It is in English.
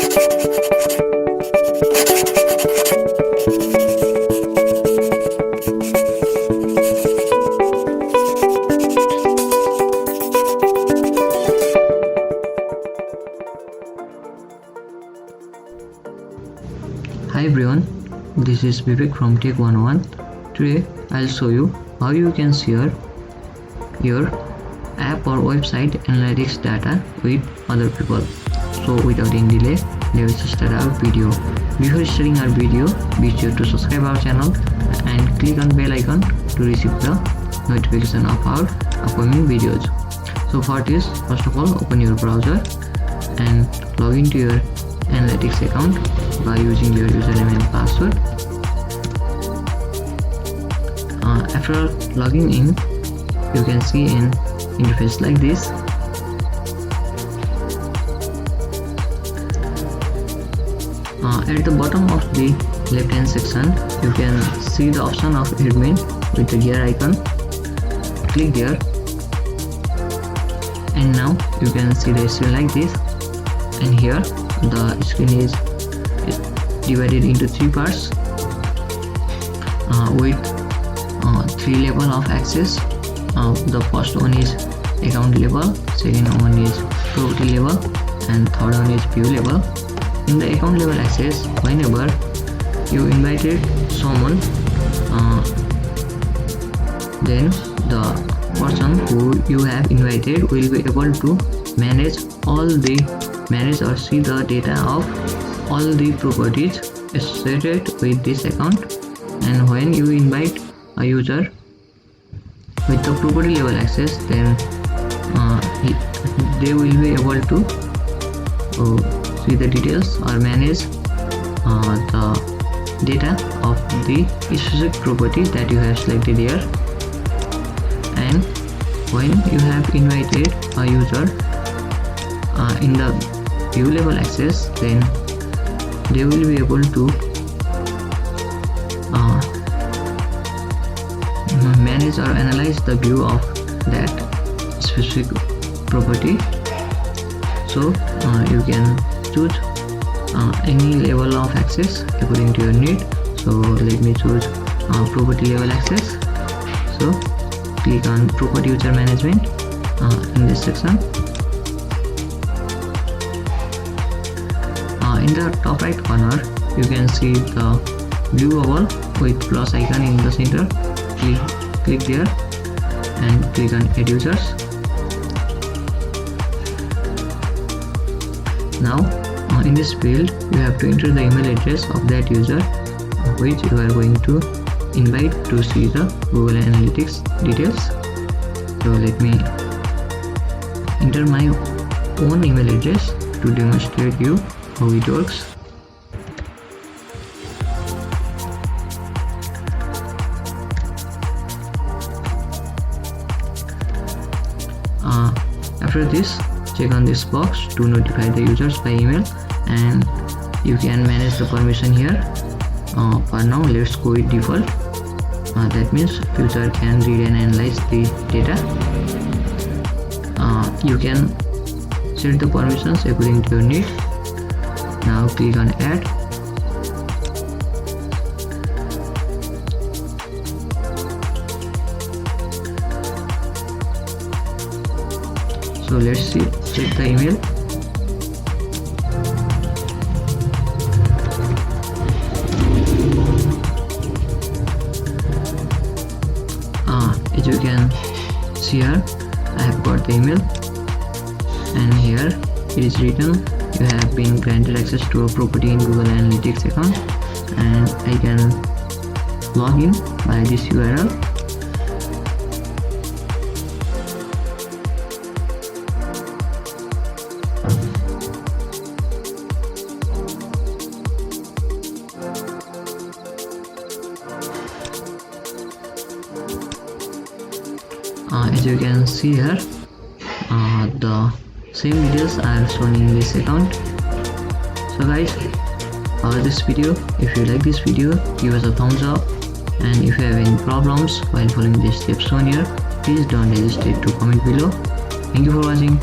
Hi everyone, this is Vivek from Tech 101. Today I'll show you how you can share your app or website analytics data with other people. So without any delay, let's start our video. Before starting our video, be sure to subscribe our channel and click on bell icon to receive the notification of our upcoming videos. So for this, first of all, open your browser and log into your analytics account by using your username and password. After logging in, you can see an interface like this. At the bottom of the left hand section, you can see the option of admin with the gear icon. Click there, and now you can see the screen like this. And here the screen is divided into three parts with three levels of access. The first one is account level, second one is property level, and third one is view level. In the account level access, whenever you invited someone, then the person who you have invited will be able to manage or see the data of all the properties associated with this account. And when you invite a user with the property level access, then they will be able to see the details or manage the data of the specific property that you have selected here. And when you have invited a user in the view level access, then they will be able to manage or analyze the view of that specific property. So you can choose any level of access according to your need. So let me choose property level access. So click on property user management in this section. In the top right corner, you can see the blue oval with plus icon in the center. Click there and click on add users. Now in this field, you have to enter the email address of that user which you are going to invite to see the Google Analytics details. So let me enter my own email address to demonstrate you how it works. After this, check on this box to notify the users by email, and you can manage the permission here. For now, let's go with default. That means user can read and analyze the data. You can set the permissions according to your need. Now click on add. So let's check the email. As you can see here, I have got the email, and here it is written you have been granted access to a property in Google Analytics account, and I can log in by this URL. As you can see here, the same details are shown in this account. So guys, this video, if you like this video, give us a thumbs up, and if you have any problems while following the steps shown here, please don't hesitate to comment below. Thank you for watching.